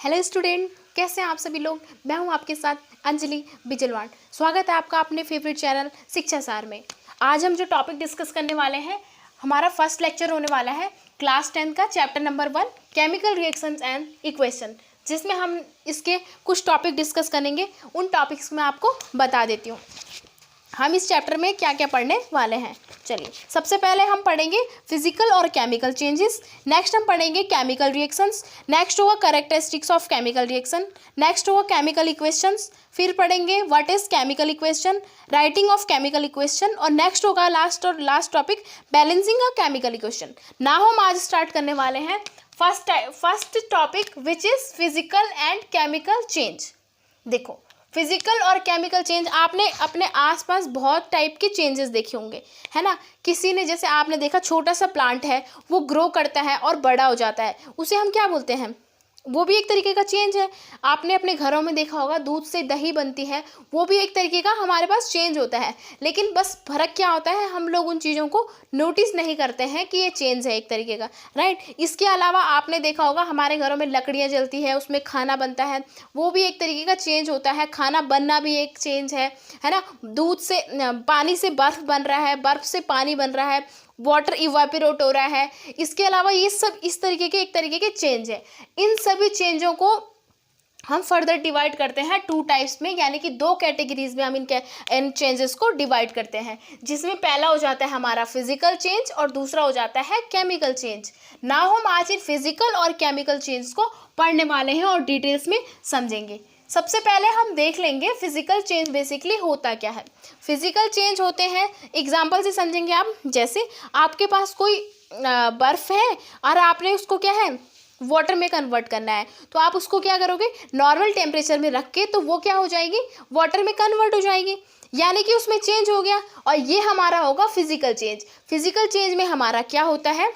Hello student, कैसे हैं आप सभी लोग। मैं हूं आपके साथ अंजलि बिजलवाड़। स्वागत है आपका अपने फेवरेट चैनल शिक्षा सार में। आज हम जो टॉपिक डिस्कस करने वाले हैं, हमारा फर्स्ट लेक्चर होने वाला है क्लास 10 का chapter number 1 chemical reactions and equation, जिसमें हम इसके कुछ टॉपिक डिस्कस करेंगे। उन टॉपिक्स में आपको बता देती हूँ हम इस चैप्टर में क्या क्या पढ़ने वाले हैं। चलिए, सबसे पहले हम पढ़ेंगे फिजिकल और केमिकल चेंजेस। नेक्स्ट हम पढ़ेंगे केमिकल रिएक्शंस। नेक्स्ट होगा characteristics of chemical reaction. Next होगा केमिकल इक्वेशंस। फिर पढ़ेंगे what is chemical equation, writing of chemical equation, और नेक्स्ट होगा last topic balancing a chemical equation. Now हम आज स्टार्ट करने वाले हैं first topic which is physical and chemical change. देखो, फिजिकल और केमिकल चेंज आपने अपने आसपास बहुत टाइप के चेंजेस देखे होंगे, है ना। किसी ने, जैसे आपने देखा, छोटा सा प्लांट है, वो ग्रो करता है और बड़ा हो जाता है, उसे हम क्या बोलते हैं, वो भी एक तरीके का चेंज है। आपने अपने घरों में देखा होगा, दूध से दही बनती है, वो भी एक तरीके का हमारे पास चेंज होता है। लेकिन बस फर्क क्या होता है, हम लोग उन चीज़ों को नोटिस नहीं करते हैं कि ये चेंज है एक तरीके का, राइट। इसके अलावा आपने देखा होगा, हमारे घरों में लकड़ियाँ जलती है, उसमें खाना बनता है, वो भी एक तरीके का चेंज होता है। खाना बनना भी एक चेंज है ना। दूध से पानी से बर्फ़ बन रहा है, बर्फ़ से पानी बन रहा है, वाटर इवापोरेट हो रहा है। इसके अलावा ये सब इस तरीके के एक तरीके के चेंज है। इन सभी चेंजों को हम फर्दर डिवाइड करते हैं 2 टाइप्स में, यानी कि 2 कैटेगरीज में हम इन चेंजेस को डिवाइड करते हैं, जिसमें पहला हो जाता है हमारा फिजिकल चेंज और दूसरा हो जाता है केमिकल चेंज। नाउ हम आज इन फिजिकल और केमिकल चेंज को पढ़ने वाले हैं और डिटेल्स में समझेंगे। सबसे पहले हम देख लेंगे फिजिकल चेंज बेसिकली होता क्या है। फिजिकल चेंज होते हैं, एग्जाम्पल से समझेंगे आप। जैसे आपके पास कोई बर्फ़ है और आपने उसको क्या है, वाटर में कन्वर्ट करना है, तो आप उसको क्या करोगे, नॉर्मल टेम्परेचर में रख के, तो वो क्या हो जाएगी, वाटर में कन्वर्ट हो जाएगी, यानी कि उसमें चेंज हो गया। और ये हमारा होगा फिजिकल चेंज। फिजिकल चेंज में हमारा क्या होता है,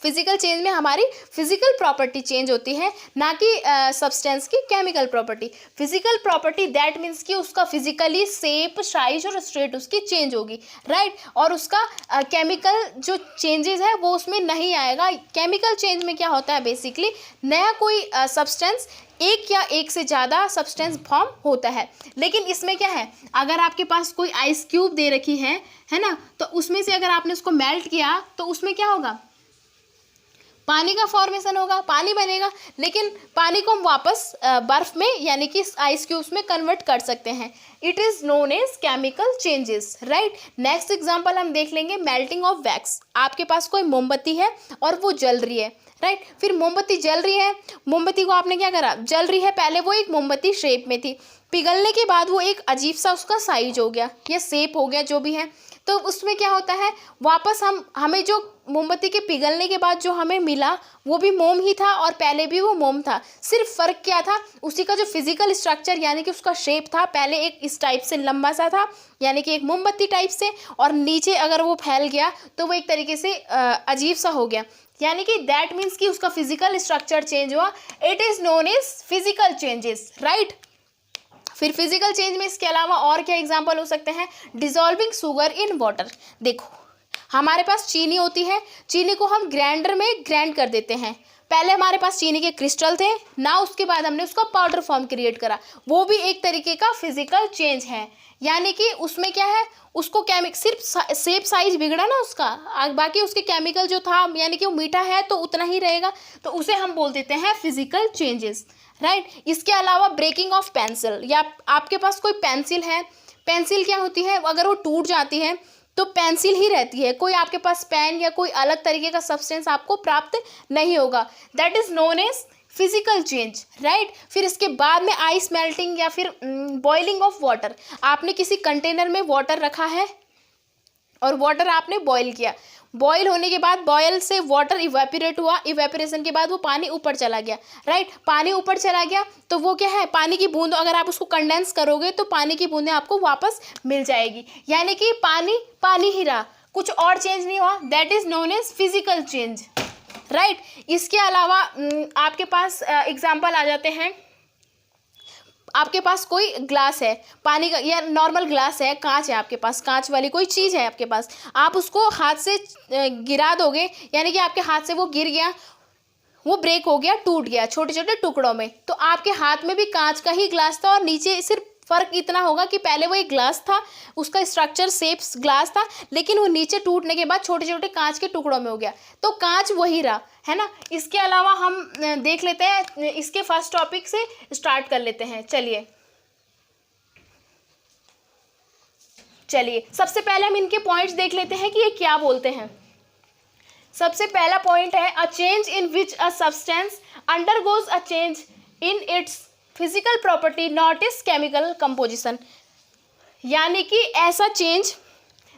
फिजिकल चेंज में हमारी फिजिकल प्रॉपर्टी चेंज होती है, ना कि सब्सटेंस की chemical property. Physical property that means कि उसका फिजिकली शेप, साइज और स्टेट उसकी चेंज होगी, राइट। और उसका केमिकल जो चेंजेस है वो उसमें नहीं आएगा। केमिकल चेंज में क्या होता है, बेसिकली नया कोई सब्सटेंस, एक या एक से ज़्यादा सब्सटेंस फॉर्म होता है। लेकिन इसमें क्या है, अगर आपके पास कोई आइस क्यूब दे रखी है ना, तो उसमें से अगर आपने उसको मेल्ट किया तो उसमें क्या होगा, पानी का फॉर्मेशन होगा, पानी बनेगा। लेकिन पानी को हम वापस बर्फ में, यानी कि आइस क्यूब्स में कन्वर्ट कर सकते हैं। It is known as chemical changes, right. Next example हम देख लेंगे मेल्टिंग ऑफ वैक्स। आपके पास कोई मोमबत्ती है और वो जल रही है, राइट। फिर मोमबत्ती जल रही है, मोमबत्ती को आपने क्या करा, जल रही है, पहले वो एक मोमबत्ती शेप में थी, पिघलने के बाद वो एक अजीब सा उसका साइज हो गया या शेप हो गया, जो भी है। तो उसमें क्या होता है, वापस हमें जो मोमबत्ती के पिघलने के बाद जो हमें मिला वो भी मोम ही था और पहले भी वो मोम था। सिर्फ फ़र्क क्या था, उसी का जो फिजिकल स्ट्रक्चर, यानी कि उसका शेप था, पहले एक इस टाइप से लंबा सा था, यानी कि एक मोमबत्ती टाइप से, और नीचे अगर वो फैल गया तो वो एक तरीके से अजीब सा हो गया, यानी कि दैट मीन्स कि उसका फिजिकल स्ट्रक्चर चेंज हुआ। It is known as physical changes, right. फिर फिजिकल चेंज में इसके अलावा और क्या एग्जाम्पल हो सकते हैं, डिजॉल्विंग शुगर इन वाटर। देखो, हमारे पास चीनी होती है, चीनी को हम ग्राइंडर में ग्राइंड कर देते हैं। पहले हमारे पास चीनी के क्रिस्टल थे ना, उसके बाद हमने उसका पाउडर फॉर्म क्रिएट करा, वो भी एक तरीके का फिजिकल चेंज है। यानी कि उसमें क्या है, उसको सिर्फ शेप साइज बिगड़ा ना उसका, बाकी उसके केमिकल जो था, यानी कि वो मीठा है तो उतना ही रहेगा, तो उसे हम बोल देते हैं फिजिकल चेंजेस, राइट। इसके अलावा ब्रेकिंग ऑफ पेंसिल, या आपके पास कोई पेंसिल है, पेंसिल क्या होती है, अगर वो टूट जाती है तो पेंसिल ही रहती है, कोई आपके पास पेन या कोई अलग तरीके का सब्सटेंस आपको प्राप्त नहीं होगा। That is known as physical change, right. फिर इसके बाद में आइस मेल्टिंग या फिर बॉइलिंग ऑफ वाटर। आपने किसी कंटेनर में वाटर रखा है और वाटर आपने बॉईल किया, बॉयल होने के बाद, बॉयल से वाटर इवेपोरेट हुआ, इवेपोरेशन के बाद वो पानी ऊपर चला गया, राइट। पानी ऊपर चला गया तो वो क्या है, पानी की बूंद, अगर आप उसको कंडेंस करोगे तो पानी की बूंदें आपको वापस मिल जाएगी, यानी कि पानी पानी ही रहा, कुछ और चेंज नहीं हुआ। That is known as physical change, right. इसके अलावा आपके पास एग्जाम्पल आ जाते हैं, आपके पास कोई ग्लास है पानी का, या नॉर्मल ग्लास है, कांच है आपके पास, कांच वाली कोई चीज़ है आपके पास, आप उसको हाथ से गिरा दोगे, यानी कि आपके हाथ से वो गिर गया, वो ब्रेक हो गया, टूट गया छोटे छोटे टुकड़ों में। तो आपके हाथ में भी कांच का ही ग्लास था और नीचे सिर्फ फ़र्क इतना होगा कि पहले वो एक ग्लास था, उसका स्ट्रक्चर शेप्स ग्लास था, लेकिन वो नीचे टूटने के बाद छोटे छोटे कांच के टुकड़ों में हो गया, तो कांच वही रहा, है ना। इसके अलावा हम देख लेते हैं, इसके फर्स्ट टॉपिक से स्टार्ट कर लेते हैं। चलिए सबसे पहले हम इनके पॉइंट्स देख लेते हैं कि ये क्या बोलते हैं। सबसे पहला पॉइंट है a change in which a substance undergoes a change in its physical property not it's chemical composition. यानी कि ऐसा चेंज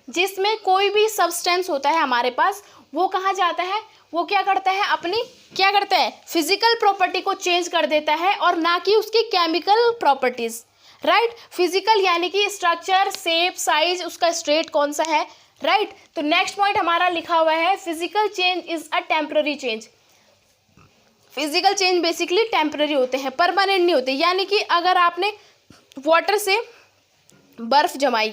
जिसमें कोई भी सब्सटेंस होता है हमारे पास, वो कहाँ जाता है, वो क्या करता है, अपनी क्या करता है, फिजिकल प्रॉपर्टी को चेंज कर देता है और ना कि उसकी केमिकल प्रॉपर्टीज, राइट। फिजिकल यानी कि स्ट्रक्चर, शेप, साइज, उसका स्ट्रेट कौन सा है, राइट। तो नेक्स्ट पॉइंट हमारा लिखा हुआ है physical change is a temporary change. Physical change basically temporary होते हैं, परमानेंट नहीं होते। यानी कि अगर आपने वाटर से बर्फ़ जमाई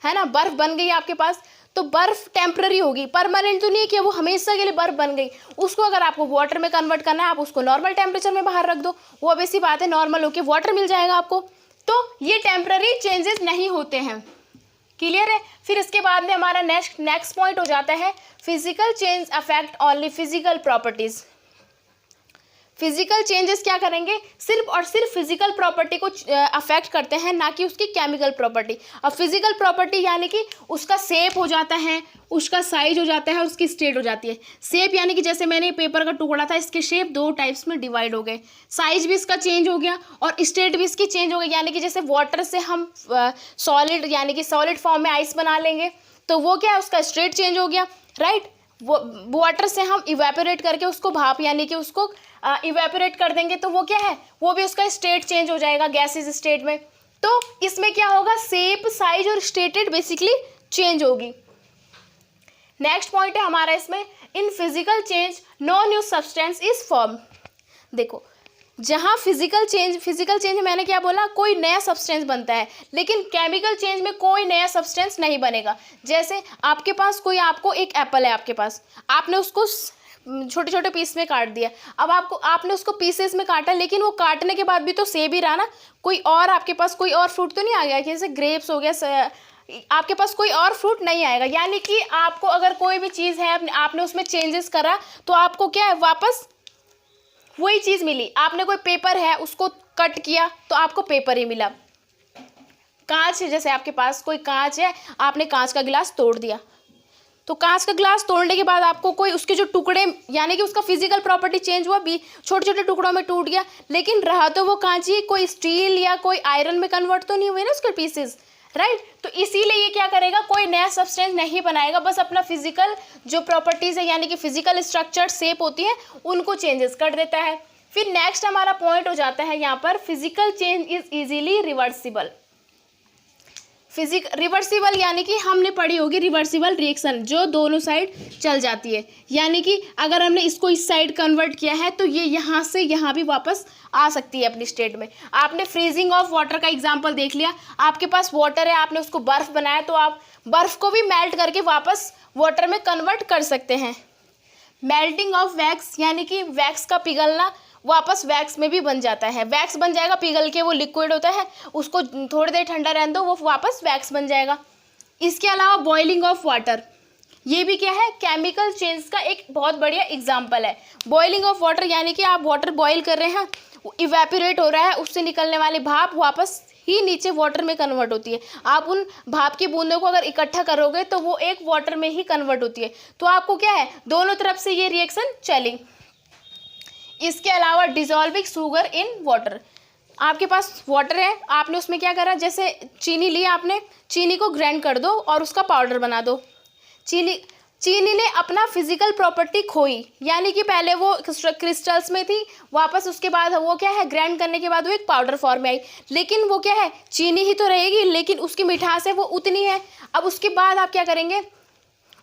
है ना, बर्फ़ बन गई आपके पास, तो बर्फ़ टेम्पररी होगी, परमानेंट तो नहीं है कि वो हमेशा के लिए बर्फ़ बन गई। उसको अगर आपको वाटर में कन्वर्ट करना है, आप उसको नॉर्मल टेम्परेचर में बाहर रख दो, वो अब ऐसी बात है, नॉर्मल होके वाटर मिल जाएगा आपको। तो ये टेम्पररी चेंजेस नहीं होते हैं, क्लियर है। फिर इसके बाद में हमारा नेक्स्ट पॉइंट हो जाता है physical change affect only physical properties. Physical changes क्या करेंगे, सिर्फ और सिर्फ फिजिकल प्रॉपर्टी को अफेक्ट करते हैं, ना कि उसकी केमिकल प्रॉपर्टी। अब फिजिकल प्रॉपर्टी यानी कि उसका शेप हो जाता है, उसका साइज हो जाता है, उसकी स्टेट हो जाती है। शेप यानी कि जैसे मैंने पेपर का टुकड़ा था, इसके शेप दो टाइप्स में डिवाइड हो गए, साइज भी इसका चेंज हो गया और स्टेट भी इसकी चेंज हो गई। यानी कि जैसे वाटर से हम सॉलिड यानी कि सॉलिड फॉर्म में आइस बना लेंगे, तो वो क्या है, उसका स्टेट चेंज हो गया, राइट। वो वाटर से हम इवेपोरेट करके उसको भाप यानी कि उसको इवेपोरेट कर देंगे, तो वो क्या है, वो भी उसका स्टेट चेंज हो जाएगा गैसेज स्टेट में। तो इसमें क्या होगा, शेप, साइज और स्टेटेड बेसिकली चेंज होगी। नेक्स्ट पॉइंट है हमारा इसमें in physical change no new substance is form. देखो जहाँ फिजिकल चेंज मैंने क्या बोला, कोई नया सब्सटेंस बनता है, लेकिन केमिकल चेंज में कोई नया सब्सटेंस नहीं बनेगा। जैसे आपके पास आपको एक एप्पल है आपके पास, आपने उसको छोटे छोटे पीस में काट दिया। अब आपने उसको पीसेस में काटा, लेकिन वो काटने के बाद भी तो सेब ही रहा ना, कोई और आपके पास कोई और फ्रूट तो नहीं आ गया, जैसे ग्रेप्स हो गया, आपके पास कोई और फ्रूट नहीं आएगा। यानी कि आपको अगर कोई भी चीज़ है आपने उसमें चेंजेस करा, तो आपको क्या है, वापस वही चीज़ मिली। आपने कोई पेपर है उसको कट किया, तो आपको पेपर ही मिला। कांच है, जैसे आपके पास कोई कांच है, आपने कांच का गिलास तोड़ दिया, तो कांच का ग्लास तोड़ने के बाद आपको कोई उसके जो टुकड़े यानी कि उसका फिजिकल प्रॉपर्टी चेंज हुआ, भी छोटे छोटे टुकड़ों में टूट गया, लेकिन रहा तो वो कांच ही, कोई स्टील या कोई आयरन में कन्वर्ट तो नहीं हुए ना उसके पीसेस, राइट। तो इसीलिए ये क्या करेगा, कोई नया सब्सटेंस नहीं बनाएगा, बस अपना फिजिकल जो प्रॉपर्टीज़ है यानी कि फिजिकल स्ट्रक्चर, शेप होती है, उनको चेंजेस कर देता है। फिर नेक्स्ट हमारा पॉइंट हो जाता है यहाँ पर physical change is easily reversible. Reversible यानी कि हमने पढ़ी होगी रिवर्सिबल रिएक्शन, जो दोनों साइड चल जाती है। यानी कि अगर हमने इसको इस साइड कन्वर्ट किया है, तो ये यहाँ से यहाँ भी वापस आ सकती है अपनी स्टेट में। आपने फ्रीजिंग ऑफ वाटर का एग्जांपल देख लिया, आपके पास वाटर है, आपने उसको बर्फ़ बनाया, तो आप बर्फ़ को भी मेल्ट करके वापस वाटर में कन्वर्ट कर सकते हैं। मेल्टिंग ऑफ वैक्स यानी कि वैक्स का पिघलना वापस वैक्स में भी बन जाता है, वैक्स बन जाएगा, पिघल के वो लिक्विड होता है, उसको थोड़ी देर ठंडा रहने दो, वो वापस वैक्स बन जाएगा। इसके अलावा बॉइलिंग ऑफ वाटर, ये भी क्या है, केमिकल चेंज का एक बहुत बढ़िया एग्जांपल है। बॉइलिंग ऑफ वाटर यानी कि आप वाटर बॉईल कर रहे हैं, इवेपोरेट हो रहा है, उससे निकलने वाली भाप वापस ही नीचे वाटर में कन्वर्ट होती है। आप उन भाप की बूंदों को अगर इकट्ठा करोगे, तो वो एक वाटर में ही कन्वर्ट होती है। तो आपको क्या है, दोनों तरफ से ये रिएक्शन चली। इसके अलावा डिजॉल्विंग शुगर इन वाटर, आपके पास वाटर है, आपने उसमें क्या करा, जैसे चीनी ली, आपने चीनी को ग्राइंड कर दो और उसका पाउडर बना दो। चीनी ने अपना फिजिकल प्रॉपर्टी खोई, यानी कि पहले वो क्रिस्टल्स में थी, वापस उसके बाद वो क्या है, ग्राइंड करने के बाद वो एक पाउडर फॉर्म में आई, लेकिन वो क्या है, चीनी ही तो रहेगी, लेकिन उसकी मिठास है वो उतनी है। अब उसके बाद आप क्या करेंगे,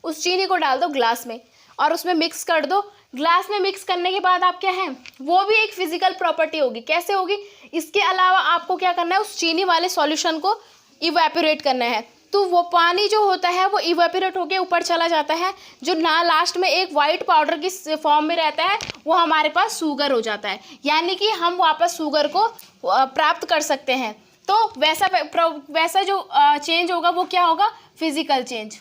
उस चीनी को डाल दो ग्लास में और उसमें मिक्स कर दो। ग्लास में मिक्स करने के बाद आप क्या है, वो भी एक फिजिकल प्रॉपर्टी होगी। कैसे होगी, इसके अलावा आपको क्या करना है, उस चीनी वाले सॉल्यूशन को इवेपोरेट करना है, तो वो पानी जो होता है वो इवेपोरेट होके ऊपर चला जाता है, जो ना लास्ट में एक वाइट पाउडर की फॉर्म में रहता है, वो हमारे पास शुगर हो जाता है, यानी कि हम वापस शुगर को प्राप्त कर सकते हैं। तो वैसा जो चेंज होगा वो क्या होगा, फिजिकल चेंज।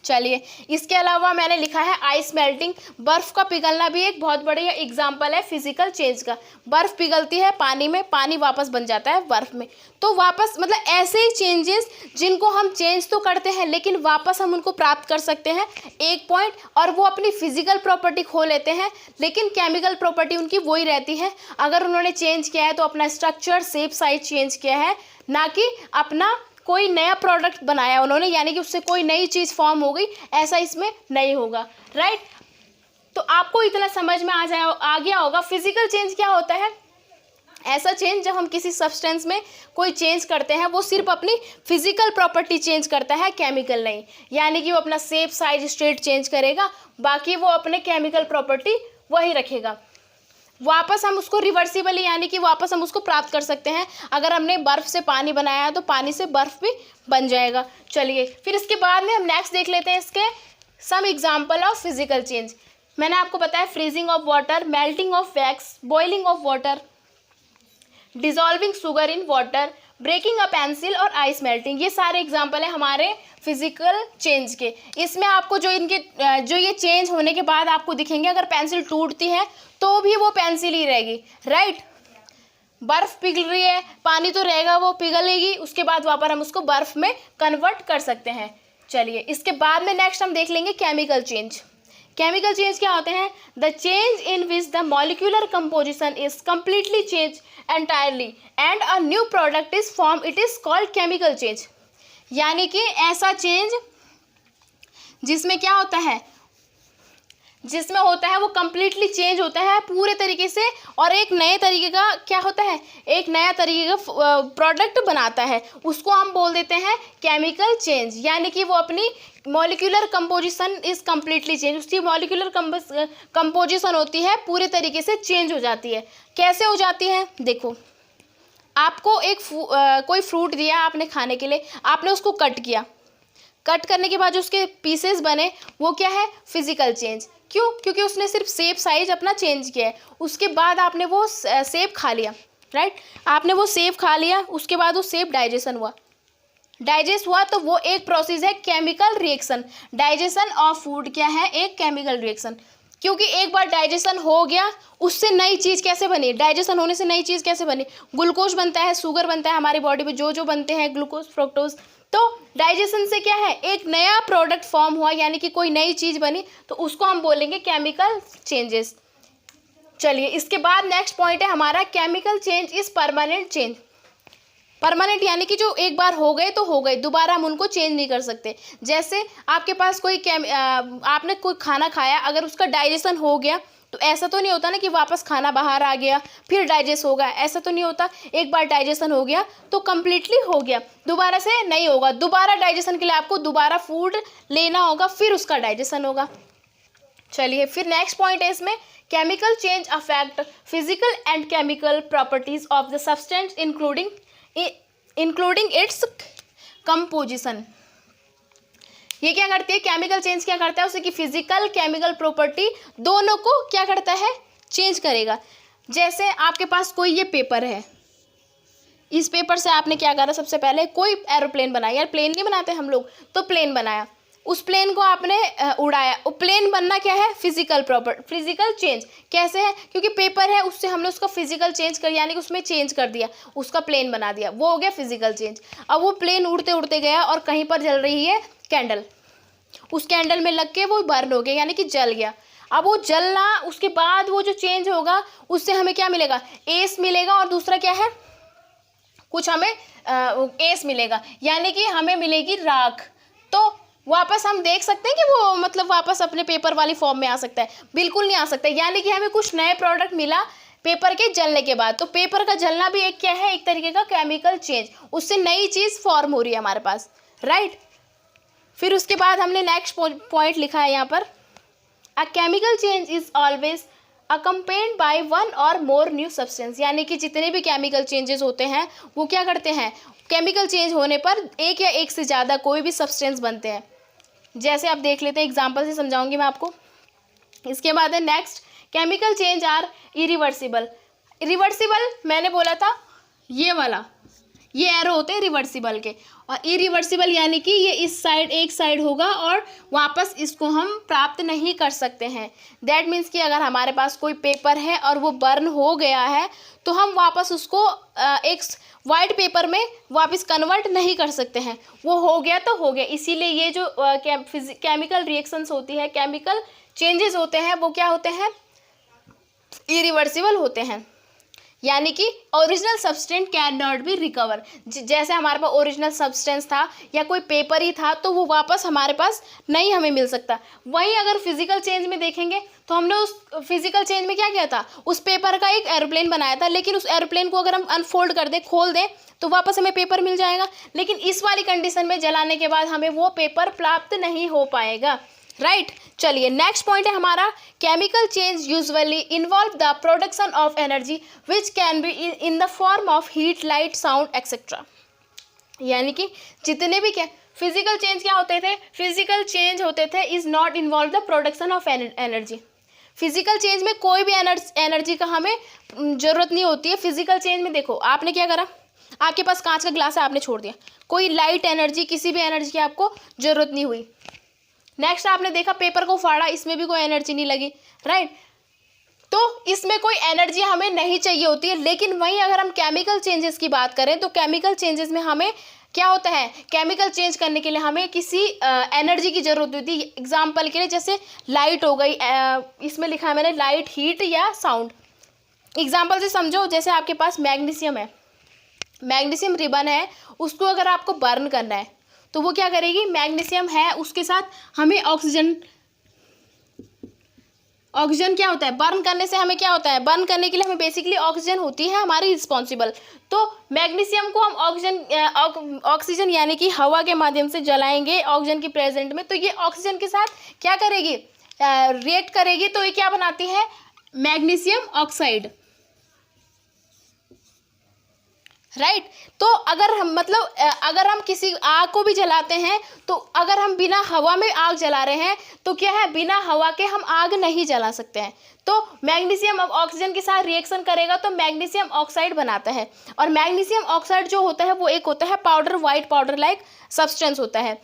चलिए, इसके अलावा मैंने लिखा है आइस मेल्टिंग, बर्फ़ का पिघलना भी एक बहुत बढ़िया एग्जाम्पल है फिजिकल चेंज का। बर्फ़ पिघलती है पानी में, पानी वापस बन जाता है बर्फ़ में। तो वापस मतलब ऐसे ही चेंजेस जिनको हम चेंज तो करते हैं लेकिन वापस हम उनको प्राप्त कर सकते हैं एक पॉइंट, और वो अपनी फिजिकल प्रॉपर्टी खो लेते हैं लेकिन केमिकल प्रॉपर्टी उनकी वही रहती है। अगर उन्होंने चेंज किया है तो अपना स्ट्रक्चर, शेप, साइज चेंज किया है, ना कि अपना कोई नया प्रोडक्ट बनाया उन्होंने, यानी कि उससे कोई नई चीज़ फॉर्म हो गई, ऐसा इसमें नहीं होगा। राइट, तो आपको इतना समझ में आ गया होगा फिजिकल चेंज क्या होता है। ऐसा चेंज जब हम किसी सब्सटेंस में कोई चेंज करते हैं वो सिर्फ अपनी फिजिकल प्रॉपर्टी चेंज करता है, केमिकल नहीं। यानी कि वो अपना शेप, साइज, स्टेट चेंज करेगा, बाकी वो अपने केमिकल प्रॉपर्टी वही रखेगा। वापस हम उसको रिवर्सिबली यानी कि वापस हम उसको प्राप्त कर सकते हैं। अगर हमने बर्फ़ से पानी बनाया है तो पानी से बर्फ़ भी बन जाएगा। चलिए, फिर इसके बाद में हम नेक्स्ट देख लेते हैं इसके some example of physical change. मैंने आपको बताया freezing of water, melting of wax, boiling of water, dissolving sugar in water, breaking a pencil और आइस मेल्टिंग। ये सारे एग्जाम्पल हैं हमारे फिजिकल चेंज के। इसमें आपको जो ये चेंज होने के बाद आपको दिखेंगे, अगर पेंसिल टूटती है तो भी वो पेंसिल ही रहेगी। राइट, बर्फ़ पिघल रही है, पानी तो रहेगा, वो पिघलेगी, उसके बाद वापस हम उसको बर्फ़ में कन्वर्ट कर सकते हैं। चलिए, इसके बाद में नेक्स्ट हम देख लेंगे केमिकल चेंज। केमिकल चेंज क्या होते हैं, the change in which the molecular composition is completely change entirely and a new product is form, it is called chemical change. यानी कि ऐसा चेंज जिसमें क्या होता है, जिसमें होता है वो कम्प्लीटली चेंज होता है पूरे तरीके से, और एक नए तरीके का क्या होता है, एक नया तरीके का प्रोडक्ट बनाता है, उसको हम बोल देते हैं केमिकल चेंज। यानी कि वो अपनी molecular composition is completely change, उसकी मॉलिक्यूलर कंपोजिशन होती है पूरे तरीके से चेंज हो जाती है। कैसे हो जाती है, देखो, आपको एक कोई फ्रूट दिया आपने खाने के लिए, आपने उसको कट किया, कट करने के बाद जो उसके पीसेस बने वो क्या है, फिजिकल चेंज। क्यों, क्योंकि उसने सिर्फ शेप, साइज अपना चेंज किया है। उसके बाद आपने वो शेप खा लिया। राइट, आपने वो शेप खा लिया, उसके बाद वो शेप डाइजेशन हुआ, डाइजेस्ट हुआ, तो वो एक प्रोसेस है chemical reaction. Digestion of food क्या है, एक केमिकल रिएक्शन। क्योंकि एक बार डाइजेशन हो गया, उससे नई चीज़ कैसे बनी, डाइजेशन होने से नई चीज़ कैसे बनी, ग्लूकोज बनता है, शुगर बनता है हमारी बॉडी में, जो बनते हैं ग्लूकोज, फ्रुक्टोज। तो डाइजेशन से क्या है, एक नया प्रोडक्ट फॉर्म हुआ, यानी कि कोई नई चीज़ बनी, तो उसको हम बोलेंगे केमिकल चेंजेस। चलिए, इसके बाद नेक्स्ट पॉइंट है हमारा chemical change is permanent change. Permanent यानी कि जो एक बार हो गए तो हो गए, दोबारा हम उनको चेंज नहीं कर सकते। जैसे आपके पास आपने कोई खाना खाया, अगर उसका डाइजेशन हो गया तो ऐसा तो नहीं होता ना कि वापस खाना बाहर आ गया फिर डाइजेस्ट होगा, ऐसा तो नहीं होता। एक बार डाइजेशन हो गया तो कम्प्लीटली हो गया, दोबारा से नहीं होगा। दोबारा डाइजेशन के लिए आपको दोबारा फूड लेना होगा, फिर उसका डाइजेशन होगा। चलिए, फिर नेक्स्ट पॉइंट है इसमें, chemical change affect physical and chemical properties of the substance including its composition. ये क्या करती है, केमिकल चेंज क्या करता है, उसे कि फिजिकल केमिकल प्रॉपर्टी दोनों को क्या करता है, चेंज करेगा। जैसे आपके पास कोई ये पेपर है, इस पेपर से आपने क्या करा, सबसे पहले कोई एरोप्लेन बनाया, यार प्लेन नहीं बनाते हम लोग, तो प्लेन बनाया, उस प्लेन को आपने उड़ाया। वो प्लेन बनना क्या है, फिजिकल चेंज। कैसे है, क्योंकि पेपर है, उससे हमने उसका फिजिकल चेंज कर, यानी कि उसमें चेंज कर दिया, उसका प्लेन बना दिया, वो हो गया फिजिकल चेंज। अब वो प्लेन उड़ते उड़ते गया और कहीं पर जल रही है कैंडल, उस कैंडल में लग के वो बर्न हो गया, यानी कि जल गया। अब वो जलना, उसके बाद वो जो चेंज होगा उससे हमें क्या मिलेगा, एस मिलेगा, और दूसरा क्या है, कुछ हमें एस मिलेगा, यानी कि हमें मिलेगी राख। तो वापस हम देख सकते हैं कि वो मतलब वापस अपने पेपर वाली फॉर्म में आ सकता है, बिल्कुल नहीं आ सकता। यानी कि हमें कुछ नए प्रोडक्ट मिला पेपर के जलने के बाद, तो पेपर का जलना भी एक क्या है, एक तरीके का केमिकल चेंज, उससे नई चीज़ फॉर्म हो रही है हमारे पास। राइट, फिर उसके बाद हमने नेक्स्ट पॉइंट लिखा है यहाँ पर, a chemical change is always accompanied by one और मोर न्यू सब्सटेंस। यानी कि जितने भी केमिकल चेंजेस होते हैं वो क्या करते हैं, केमिकल चेंज होने पर एक या एक से ज़्यादा कोई भी सब्सटेंस बनते हैं। जैसे आप देख लेते हैं, एग्जांपल से समझाऊंगी मैं आपको। इसके बाद है next, chemical change are irreversible. Reversible मैंने बोला था ये वाला, ये एरो होते हैं रिवर्सिबल के, और इरिवर्सिबल यानी कि ये इस साइड एक साइड होगा और वापस इसको हम प्राप्त नहीं कर सकते हैं। दैट मीन्स कि अगर हमारे पास कोई पेपर है और वो बर्न हो गया है तो हम वापस उसको एक वाइट पेपर में वापस कन्वर्ट नहीं कर सकते हैं, वो हो गया तो हो गया। इसीलिए ये जो केमिकल रिएक्शंस होती है, केमिकल चेंजेस होते हैं, वो क्या होते हैं, इरिवर्सिबल होते हैं। यानी कि original substance cannot be recover. जैसे हमारे पास ओरिजिनल सब्सटेंस था या कोई पेपर ही था तो वो वापस हमारे पास नहीं हमें मिल सकता। वहीं अगर फिजिकल चेंज में देखेंगे तो हमने उस फिजिकल चेंज में क्या किया था, उस पेपर का एक एरोप्लेन बनाया था, लेकिन उस एरोप्लेन को अगर हम अनफोल्ड कर दें, खोल दें, तो वापस हमें पेपर मिल जाएगा। लेकिन इस वाली कंडीशन में जलाने के बाद हमें वो पेपर प्राप्त नहीं हो पाएगा। राइट चलिए नेक्स्ट पॉइंट है हमारा, chemical change usually involve the production of energy which can be in the form of heat, light, sound etcetera. यानी कि जितने भी फिजिकल चेंज क्या होते थे, फिजिकल चेंज होते थे is not involve the production of energy. Physical change में कोई भी एनर्जी का हमें ज़रूरत नहीं होती है। फिजिकल चेंज में देखो आपने क्या करा, आपके पास कांच का ग्लास है, आपने छोड़ दिया, कोई लाइट एनर्जी, किसी भी एनर्जी की आपको ज़रूरत नहीं हुई। नेक्स्ट आपने देखा पेपर को फाड़ा, इसमें भी कोई एनर्जी नहीं लगी। राइट तो इसमें कोई एनर्जी हमें नहीं चाहिए होती है। लेकिन वहीं अगर हम केमिकल चेंजेस की बात करें तो केमिकल चेंजेस में हमें क्या होता है, केमिकल चेंज करने के लिए हमें किसी एनर्जी की ज़रूरत होती है। एग्जाम्पल के लिए जैसे लाइट हो गई, इसमें लिखा है मैंने लाइट, हीट या साउंड। एग्जाम्पल से समझो, जैसे आपके पास मैग्नीशियम है, मैग्नीशियम रिबन है, उसको अगर आपको बर्न करना है तो वो क्या करेगी, मैग्नीशियम है उसके साथ हमें ऑक्सीजन क्या होता है, बर्न करने से हमें क्या होता है, बर्न करने के लिए हमें बेसिकली ऑक्सीजन होती है हमारी रिस्पॉन्सिबल। तो मैग्नीशियम को हम ऑक्सीजन यानी कि हवा के माध्यम से जलाएंगे ऑक्सीजन की प्रेजेंट में, तो ये ऑक्सीजन के साथ क्या करेगी, रिएक्ट करेगी, तो ये क्या बनाती है, मैग्नीशियम ऑक्साइड। राइट तो अगर हम अगर हम किसी आग को भी जलाते हैं तो अगर हम बिना हवा में आग जला रहे हैं तो क्या है, बिना हवा के हम आग नहीं जला सकते हैं। तो मैग्नीशियम अब ऑक्सीजन के साथ रिएक्शन करेगा तो मैग्नीशियम ऑक्साइड बनाता है, और मैग्नीशियम ऑक्साइड जो होता है वो एक होता है powder, white powder like substance होता है।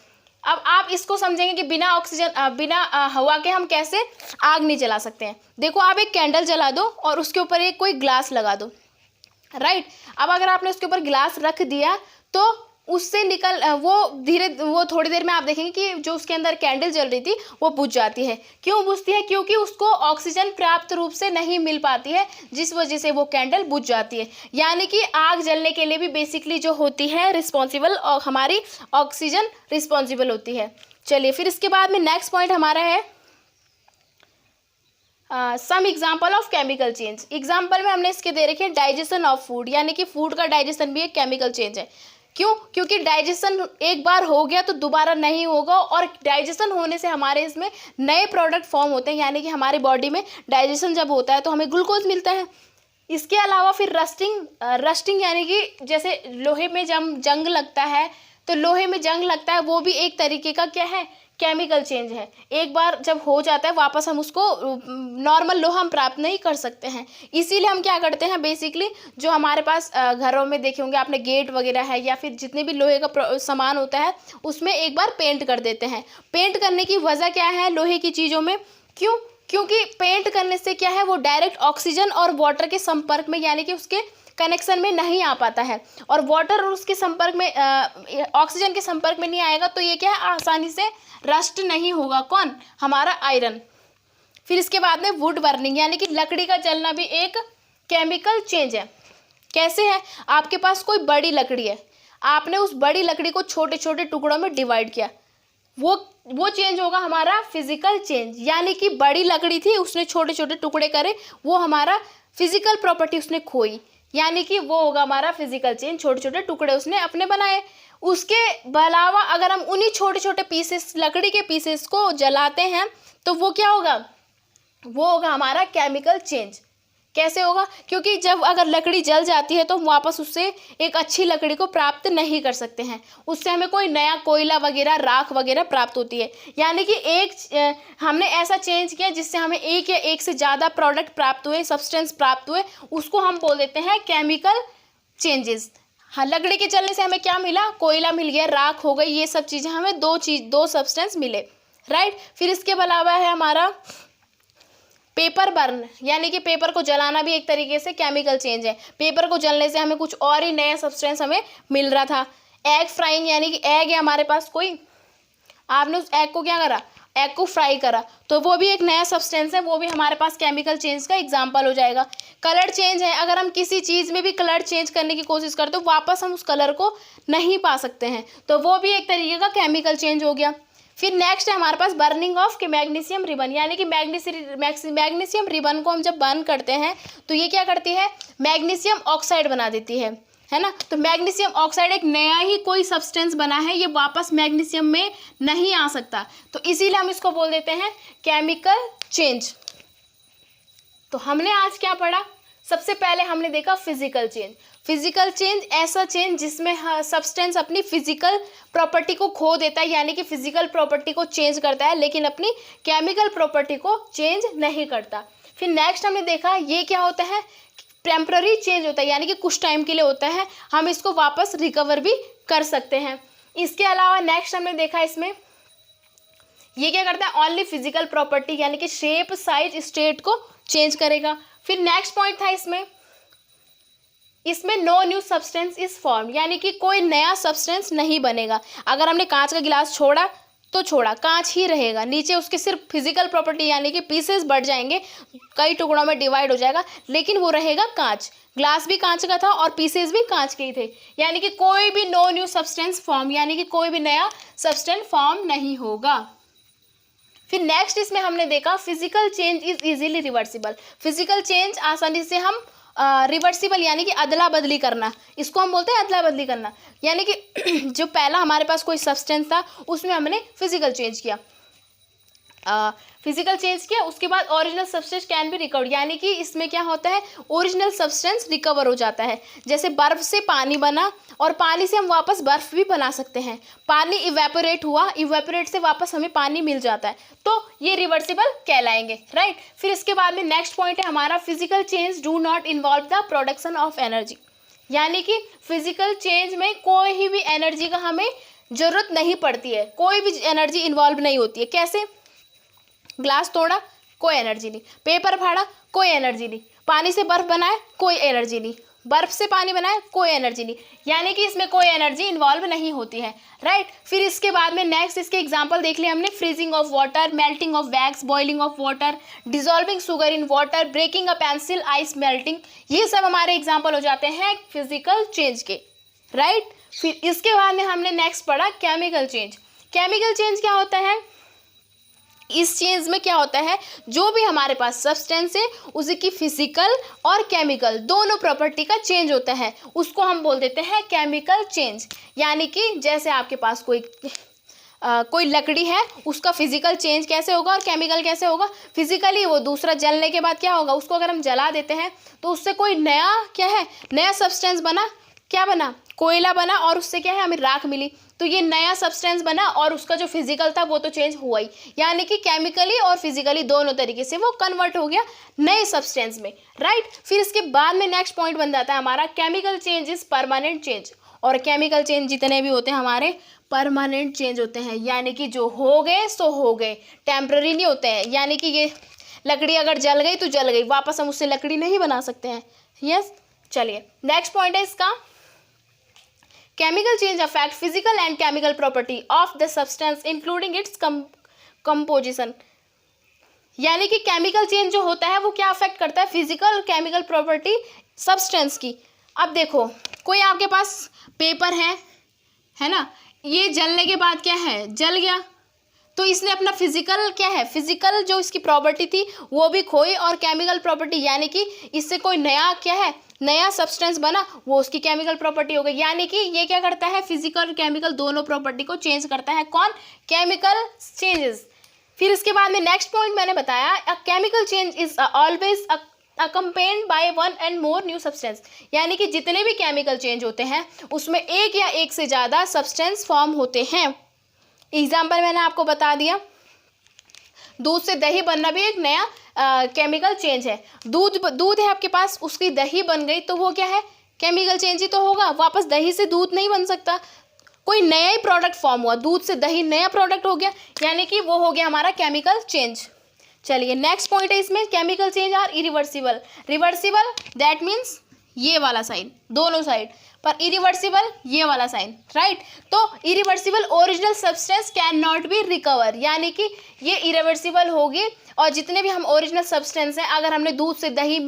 अब आप इसको समझेंगे कि बिना हवा के हम कैसे आग नहीं जला सकते हैं। देखो आप एक कैंडल जला दो और उसके ऊपर एक कोई ग्लास लगा दो। राइट अब अगर आपने उसके ऊपर गिलास रख दिया तो उससे वो थोड़ी देर में आप देखेंगे कि जो उसके अंदर कैंडल जल रही थी वो बुझ जाती है। क्यों बुझती है, क्योंकि उसको ऑक्सीजन पर्याप्त रूप से नहीं मिल पाती है, जिस वजह से वो कैंडल बुझ जाती है। यानी कि आग जलने के लिए भी बेसिकली जो होती है रिस्पॉन्सिबल, और हमारी ऑक्सीजन रिस्पॉन्सिबल होती है। चलिए फिर इसके बाद में नेक्स्ट पॉइंट हमारा है some example of chemical change. Example में हमने इसके दे रखे हैं डाइजेशन ऑफ फूड, यानी कि फूड का डाइजेशन भी एक केमिकल चेंज है। क्यों, क्योंकि डाइजेशन एक बार हो गया तो दोबारा नहीं होगा, और डाइजेशन होने से हमारे इसमें नए प्रोडक्ट फॉर्म होते हैं। यानी कि हमारी बॉडी में डाइजेशन जब होता है तो हमें ग्लूकोज मिलता है। इसके अलावा फिर रस्टिंग यानी कि जैसे लोहे में जब जंग लगता है तो लोहे में जंग लगता है, वो भी एक तरीके का क्या है, केमिकल चेंज है। एक बार जब हो जाता है वापस हम उसको नॉर्मल लोहा हम प्राप्त नहीं कर सकते हैं। इसीलिए हम क्या करते हैं, बेसिकली जो हमारे पास घरों में देखे होंगे आपने, गेट वगैरह है या फिर जितने भी लोहे का सामान होता है उसमें एक बार पेंट कर देते हैं। पेंट करने की वजह क्या है लोहे की चीज़ों में, क्यों, क्योंकि पेंट करने से क्या है, वो डायरेक्ट ऑक्सीजन और वाटर के संपर्क में यानी कि उसके कनेक्शन में नहीं आ पाता है, और वाटर और उसके संपर्क में ऑक्सीजन के संपर्क में नहीं आएगा तो ये क्या है, आसानी से रस्ट नहीं होगा। कौन, हमारा आयरन। फिर इसके बाद में वुड बर्निंग यानी कि लकड़ी का जलना भी एक केमिकल चेंज है। कैसे है, आपके पास कोई बड़ी लकड़ी है, आपने उस बड़ी लकड़ी को छोटे छोटे टुकड़ों में डिवाइड किया, वो चेंज होगा हमारा फिजिकल चेंज। यानी कि बड़ी लकड़ी थी, उसने छोटे छोटे टुकड़े करे, वो हमारा फिजिकल प्रॉपर्टी उसने खोई, यानी कि वो होगा हमारा फिजिकल चेंज। छोटे छोटे टुकड़े उसने अपने बनाए। उसके अलावा अगर हम उन्हीं छोटे छोटे पीसेस, लकड़ी के पीसेस को जलाते हैं तो वो क्या होगा, वो होगा हमारा केमिकल चेंज। कैसे होगा? क्योंकि जब अगर लकड़ी जल जाती है तो हम वापस उससे एक अच्छी लकड़ी को प्राप्त नहीं कर सकते हैं, उससे हमें कोई नया कोयला वगैरह, राख वगैरह प्राप्त होती है। यानी कि हमने ऐसा चेंज किया जिससे हमें एक या एक से ज़्यादा प्रोडक्ट प्राप्त हुए, सब्सटेंस प्राप्त हुए, उसको हम बोल देते हैं केमिकल चेंजेस। हाँ, लकड़ी के जलने से हमें क्या मिला? कोयला मिल गया, राख हो गई, ये सब चीज़ें हमें दो सब्सटेंस मिले, राइट। फिर इसके अलावा है हमारा पेपर बर्न, यानी कि पेपर को जलाना भी एक तरीके से केमिकल चेंज है। पेपर को जलने से हमें कुछ और ही नया सब्सटेंस हमें मिल रहा था। एग फ्राइंग, यानी कि एग है हमारे पास कोई, आपने उस एग को क्या करा? एग को फ्राई करा, तो वो भी एक नया सब्सटेंस है, वो भी हमारे पास केमिकल चेंज का एग्जांपल हो जाएगा। कलर चेंज है, अगर हम किसी चीज़ में भी कलर चेंज करने की कोशिश करते हो, वापस हम उस कलर को नहीं पा सकते हैं, तो वो भी एक तरीके का केमिकल चेंज हो गया। फिर नेक्स्ट है हमारे पास बर्निंग ऑफ मैग्नीशियम रिबन, यानी कि मैग्नीशियम रिबन को हम जब बर्न करते हैं तो ये क्या करती है? मैग्नीशियम ऑक्साइड बना देती है ना। तो मैग्नीशियम ऑक्साइड एक नया ही कोई सब्सटेंस बना है, ये वापस मैग्नीशियम में नहीं आ सकता, तो इसीलिए हम इसको बोल देते हैं केमिकल चेंज। तो हमने आज क्या पढ़ा? सबसे पहले हमने देखा फिजिकल चेंज। फिजिकल चेंज ऐसा चेंज जिसमें सब्सटेंस अपनी फिजिकल प्रॉपर्टी को खो देता है, यानी कि फिजिकल प्रॉपर्टी को चेंज करता है, लेकिन अपनी केमिकल प्रॉपर्टी को चेंज नहीं करता। फिर नेक्स्ट हमने देखा ये क्या होता है? टेम्पररी चेंज होता है, यानी कि कुछ टाइम के लिए होता है, हम इसको वापस रिकवर भी कर सकते हैं। इसके अलावा नेक्स्ट हमने देखा इसमें ये क्या करता है? ओनली फिजिकल प्रॉपर्टी, यानी कि शेप, साइज, स्टेट को चेंज करेगा। फिर नेक्स्ट पॉइंट था इसमें no new substance is form, यानी कि कोई नया सब्सटेंस नहीं बनेगा। अगर हमने कांच का गिलास छोड़ा तो छोड़ा, कांच ही रहेगा, नीचे उसके सिर्फ फिजिकल प्रॉपर्टी यानी कि पीसेस बढ़ जाएंगे, कई टुकड़ों में डिवाइड हो जाएगा, लेकिन वो रहेगा कांच। ग्लास भी कांच का था और पीसेस भी कांच के ही थे, यानी कि कोई भी नो न्यू सब्सटेंस फॉर्म, यानी कि कोई भी नया सब्सटेंस फॉर्म नहीं होगा। फिर नेक्स्ट इसमें हमने देखा physical change is easily reversible. Physical change आसानी से हम रिवर्सिबल, यानी कि अदला बदली करना, इसको हम बोलते हैं अदला बदली करना, यानी कि जो पहला हमारे पास कोई सब्सटेंस था उसमें हमने फिजिकल चेंज किया, उसके बाद original substance can be recovered, यानी कि इसमें क्या होता है? ओरिजिनल सब्सटेंस रिकवर हो जाता है। जैसे बर्फ से पानी बना और पानी से हम वापस बर्फ भी बना सकते हैं। पानी इवेपोरेट हुआ, इवेपोरेट से वापस हमें पानी मिल जाता है, तो ये रिवर्सिबल कहलाएंगे, राइट। फिर इसके बाद में नेक्स्ट पॉइंट है हमारा physical change do not involve the production of energy, यानी कि फिजिकल चेंज में कोई भी एनर्जी का हमें जरूरत नहीं पड़ती है, कोई भी एनर्जी इन्वॉल्व नहीं होती है। कैसे? ग्लास तोड़ा, कोई एनर्जी नहीं, पेपर फाड़ा, कोई एनर्जी नहीं, पानी से बर्फ बनाए, कोई एनर्जी नहीं, बर्फ से पानी बनाए, कोई एनर्जी नहीं, यानी कि इसमें कोई एनर्जी इन्वॉल्व नहीं होती है, राइट। फिर इसके बाद में नेक्स्ट इसके एग्जांपल देख लिया हमने, freezing of water, melting of wax, boiling of water, dissolving sugar in water, breaking a pencil, ice melting, ये सब हमारे एग्जाम्पल हो जाते हैं फिजिकल चेंज के, राइट। फिर इसके बाद में हमने नेक्स्ट पढ़ा केमिकल चेंज। केमिकल चेंज क्या होता है? इस चेंज में क्या होता है? जो भी हमारे पास सब्सटेंस है उसकी फिजिकल और केमिकल दोनों प्रॉपर्टी का चेंज होता है, उसको हम बोल देते हैं केमिकल चेंज। यानी कि जैसे आपके पास कोई लकड़ी है, उसका फिजिकल चेंज कैसे होगा और केमिकल कैसे होगा? फिजिकली वो दूसरा जलने के बाद क्या होगा? उसको अगर हम जला देते हैं तो उससे कोई नया क्या है? नया सब्सटेंस बना, क्या बना? कोयला बना, और उससे क्या है? हमें राख मिली, तो ये नया सब्सटेंस बना और उसका जो फिजिकल था वो तो चेंज हुआ ही, यानी कि केमिकली और फिजिकली दोनों तरीके से वो कन्वर्ट हो गया नए सब्सटेंस में, राइट। फिर इसके बाद में नेक्स्ट पॉइंट बन जाता है हमारा chemical change is permanent change. और केमिकल चेंज जितने भी होते हैं हमारे परमानेंट चेंज होते हैं, यानी कि जो हो गए सो हो गए, टेम्पररी नहीं होते हैं। यानी कि ये लकड़ी अगर जल गई तो जल गई, वापस हम उससे लकड़ी नहीं बना सकते हैं। यस, चलिए नेक्स्ट पॉइंट है इसका, chemical change affect physical and chemical property of the substance including its composition। यानी कि केमिकल चेंज जो होता है वो क्या अफेक्ट करता है? फिजिकल और केमिकल प्रॉपर्टी सब्सटेंस की। अब देखो, कोई आपके पास पेपर है ना, ये जलने के बाद क्या है? जल गया, तो इसने अपना फिजिकल क्या है? फिजिकल जो इसकी प्रॉपर्टी थी वो भी खोई, और केमिकल प्रॉपर्टी यानी कि इससे कोई नया क्या है? नया सब्सटेंस बना, वो उसकी केमिकल प्रॉपर्टी हो गई। यानी कि ये क्या करता है? फिजिकल और केमिकल दोनों प्रॉपर्टी को चेंज करता है। कौन? Chemical changes. फिर इसके बाद में नेक्स्ट पॉइंट मैंने बताया, a chemical change is always a accompanied by one and more new substance, यानी कि जितने भी केमिकल चेंज होते हैं उसमें एक या एक से ज़्यादा सब्सटेंस फॉर्म होते हैं। एग्जाम्पल मैंने आपको बता दिया, दूध से दही बनना भी एक नया केमिकल चेंज है। दूध है आपके पास, उसकी दही बन गई तो वो क्या है, केमिकल चेंज ही तो होगा। वापस दही से दूध नहीं बन सकता, कोई नया ही प्रोडक्ट फॉर्म हुआ, दूध से दही नया प्रोडक्ट हो गया, यानी कि वो हो गया हमारा केमिकल चेंज। चलिए नेक्स्ट पॉइंट है इसमें, chemical change are irreversible. Reversible that means ये वाला साइन, दोनों साइड, पर इरिवर्सिबल ये वाला साइन, राइट। तो irreversible original substance cannot be recover, यानी कि ये इरिवर्सिबल होगी और जितने भी हम ओरिजिनल सब्सटेंस हैं, अगर हमने दूध से दही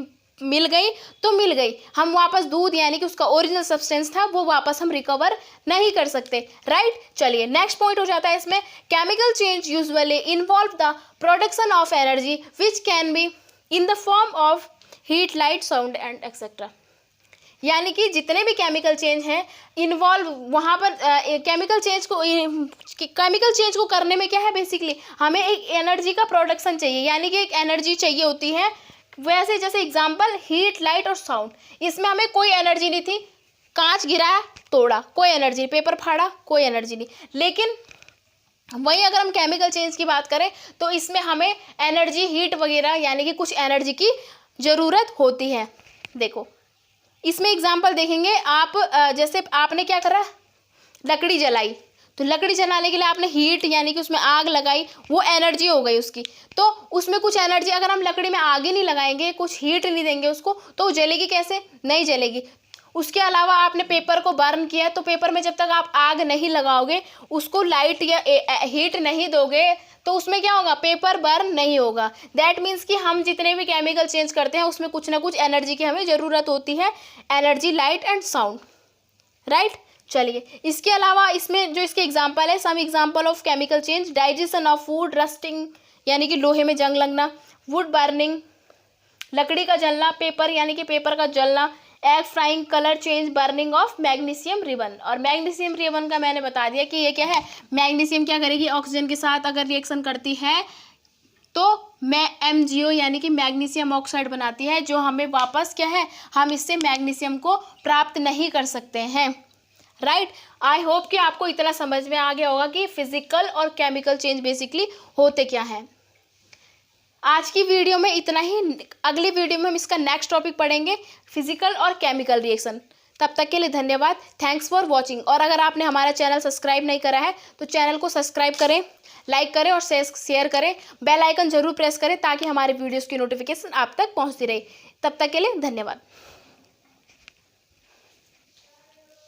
मिल गई तो मिल गई, हम वापस दूध यानी कि उसका ओरिजिनल सब्सटेंस था वो वापस हम रिकवर नहीं कर सकते, राइट। चलिए नेक्स्ट पॉइंट हो जाता है इसमें, chemical change usually involve the production of energy which can be in the form of heat, light, sound and etcetera. यानी कि जितने भी केमिकल चेंज हैं इन्वॉल्व वहाँ पर केमिकल चेंज को करने में क्या है, बेसिकली हमें एक एनर्जी का प्रोडक्शन चाहिए, यानी कि एक एनर्जी चाहिए होती है। वैसे जैसे एग्जांपल हीट, लाइट और साउंड, इसमें हमें कोई एनर्जी नहीं थी, कांच गिराया तोड़ा, कोई एनर्जी, पेपर फाड़ा, कोई एनर्जी नहीं। लेकिन वहीं अगर हम केमिकल चेंज की बात करें तो इसमें हमें एनर्जी, हीट वगैरह यानी कि कुछ एनर्जी की ज़रूरत होती है। देखो इसमें एग्जांपल देखेंगे आप, जैसे आपने क्या करा, लकड़ी जलाई, तो लकड़ी जलाने के लिए आपने हीट यानी कि उसमें आग लगाई, वो एनर्जी हो गई उसकी। तो उसमें कुछ एनर्जी, अगर हम लकड़ी में आग ही नहीं लगाएंगे, कुछ हीट नहीं देंगे उसको, तो वो जलेगी कैसे, नहीं जलेगी। उसके अलावा आपने पेपर को बर्न किया, तो पेपर में जब तक आप आग नहीं लगाओगे, उसको लाइट या हीट नहीं दोगे, तो उसमें क्या होगा, पेपर बर्न नहीं होगा। दैट मीन्स कि हम जितने भी केमिकल चेंज करते हैं उसमें कुछ ना कुछ एनर्जी की हमें ज़रूरत होती है, energy, light and sound, right. चलिए इसके अलावा इसमें जो इसके एग्जांपल है, some example of chemical change, digestion of food, rusting यानी कि लोहे में जंग लगना, वुड बर्निंग लकड़ी का जलना, पेपर यानी कि पेपर का जलना, egg frying, colour change, burning of magnesium ribbon. और मैग्नीशियम रिबन का मैंने बता दिया कि ये क्या है, मैग्नीशियम क्या करेगी, ऑक्सीजन के साथ अगर रिएक्शन करती है तो MgO यानी कि मैग्नीशियम ऑक्साइड बनाती है, जो हमें वापस क्या है, हम इससे मैग्नीशियम को प्राप्त नहीं कर सकते हैं, राइट। आई होप कि आपको इतना समझ में आ गया होगा कि फिजिकल और केमिकल चेंज बेसिकली होते क्या हैं। आज की वीडियो में इतना ही, अगली वीडियो में हम इसका नेक्स्ट टॉपिक पढ़ेंगे, फिजिकल और केमिकल रिएक्शन। तब तक के लिए धन्यवाद, थैंक्स फॉर वॉचिंग। और अगर आपने हमारा चैनल सब्सक्राइब नहीं करा है तो चैनल को सब्सक्राइब करें, लाइक करें और शेयर करें, बेल आइकन जरूर प्रेस करें ताकि हमारे वीडियोज़ की नोटिफिकेशन आप तक पहुँचती रहे। तब तक के लिए धन्यवाद।